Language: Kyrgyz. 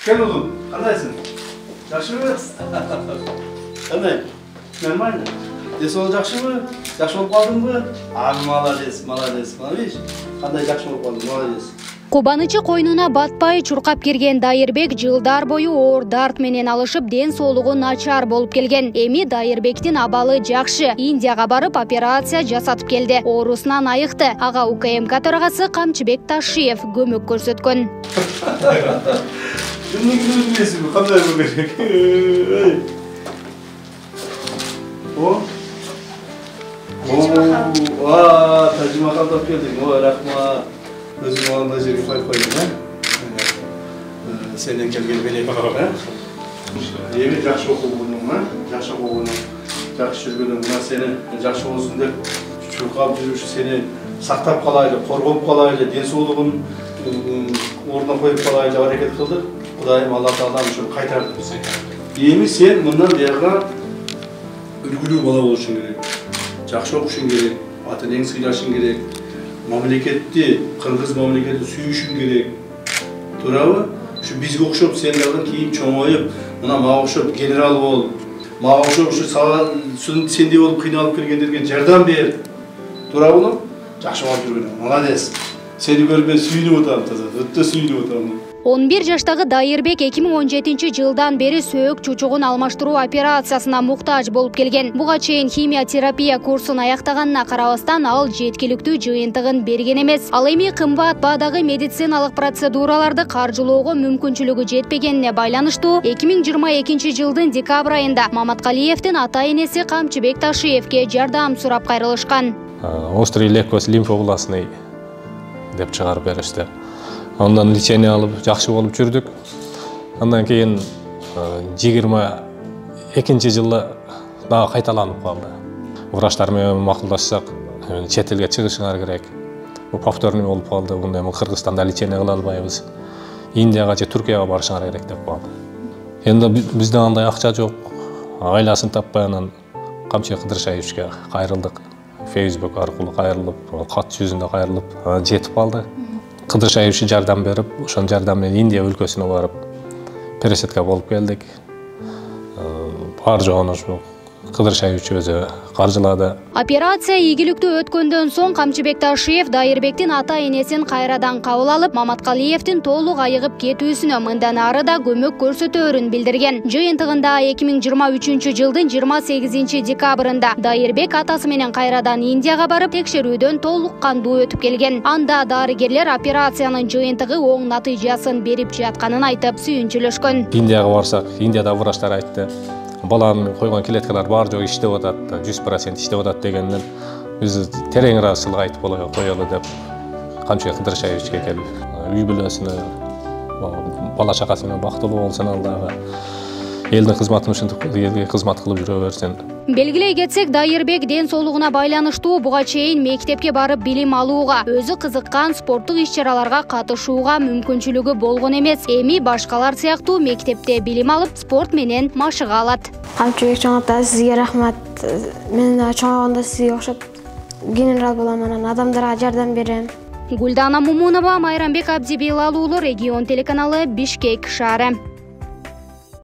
Gel oğlum. Kandayısın? Yaxşı mı? Kanday? Нормально. Desi ol yaxşı mı? Yaxşı olup kaldın mı? Abi молодец, молодец. Mana видишь? Kanday yaxşı olup kaldın, молодец. Кубанычы койнуна батпай чуркап кирген Дайырбек жылдар бою оор дарт менен алышып, ден соолугу начар болуп келген. Эми Дайырбектин абалы жакшы. Индияга барып операция жасатып келди. Оорусунан айыкты. Ага УКМК төрагасы Камчыбек Ташиев көмөк көрсөткөн. Кимдин билесизби? Кандай болу керек? О. Тажимахал тап келдиң. Ой, рахмат. Özüm alanda жерге koyup koydum, Senden kelgeni belek var, Evi жақсы оқуының, жақсы оқуының, жақсы жүргенің, seni жақсы olsun деп çurqap жүрүшү, seni сактап калайлы, коргоп калайлы, денсаулыгын ордуна коюп калайлы аракет кылдык. Кудайым Алла Таалам ушуну кайтарды. Эми сен мындан бuyarга үлгүлүү бала болушуң керек. Жақсы окушуң керек, ата энеңди сыйлашың керек. Мамлекетти, Кыргыз мамлекети сүйүшүң керек. Туурабы? Şu bizge окшоп сендерден кийин чоңоюп, мына мага окшоп генерал бол, мага окшоп ушу сендей болуп кыйналып келгендерге жардам бер. Туурабы? Жакшы болуп жүргөн. Молодец. Сени көрүп мен сүйүнүп атам, таза. Өтө сүйүнүп атам. 11 жаштагы Дайырбек 2017 жылдан бери сөөк чучугун алмаштыруу операциясына муктаж болуп келген. Буга чейин химиотерапия курсун аяктаганына карабастан ал жеткиликтүү жыйынтыгын берген эмес. Ал эми кымбат баадагы медициналык процедураларды каржылоого мүмкүнчүлүгү жетпегенине байланыштуу 2022 жылдын декабрь айында Маматкалиевдин ата-энеси Камчыбек Ташиевке жардам сурап кайрылышкан. Острый лейкоз лимфообластный деп чыгарып беришти. Ondan лечение алып, жакшы болуп жүрдүк. Андан кийин 22 жылы дагы кайталанып калды. Врачтар менен макулдашсак, чет элге чыгышыңар керек. Бу повторный болуп калды. Мындай Кыргызстанда лечение кыла албайбыз. Индияга же Түркияга барышыңар керек деп калды. Эми бизде андай акча жок. Айласын таппай анан Камчыбек Кыдыршаевичке кайрылдык. Facebook аркылуу кайрылып, кат жүзүндө кайрылып, жетип калды. Кыдыршаевич жардам берип, ошон жардам менен Индия өлкөсүнө барып, пересетка болуп келдик. Бар жогун ушу Кыдыршаевич өзү каржылады. Операция ийгиликтүү өткөндөн соң Камчыбек Ташиев Дайырбектин ата-энесин кайрадан кабыл алып, Маматкалиевдин толук айыгып кетүүсүнө мындан ары да көмөк көрсөтөөрүн билдирген. Жыйынтыгында 2023 жылдын 28 декабрында Дайырбек атасы менен кайрадан Индияга барып, текшерүүдөн толук кандуу өтүп келген. Анда дарыгерлер операциянын жыйынтыгы оң натыйжасын берип жатканын айтып сүйүнчүлөшкөн. Индияга барсак, Индияда врачтар айтты. Баланын койгон клеткалар бар жок иштеп атат, 100% иштеп атат дегенден биз терең ыраазычылык айтып коелу деп Камчыбек Кыдыршаевичке келип, үй бүлөсүнө, бала чакасы менен бактылуу болсун, Аллага элдин кызматын ушинтип элге кызмат кылып жүрө берсин. Белгилей кетсек, Дайырбек ден соолугуна байланыштуу буга чейин мектепке барып билим алууга, өзү кызыккан спорттук иш-чараларга катышууга мүмкүнчүлүгү болгон эмес. Эми башкалар сыяктуу мектепте билим алып, спорт менен машыга алат. Камчыбек чоң ата, сизге рахмат. Мен чоңойгондо сизге окшоп генерал болом, анан адамдарга жардам берем. Гүлдана Мумунова, Майрамбек Абдибилал уулу, Регион телеканалы, Бишкек шаары.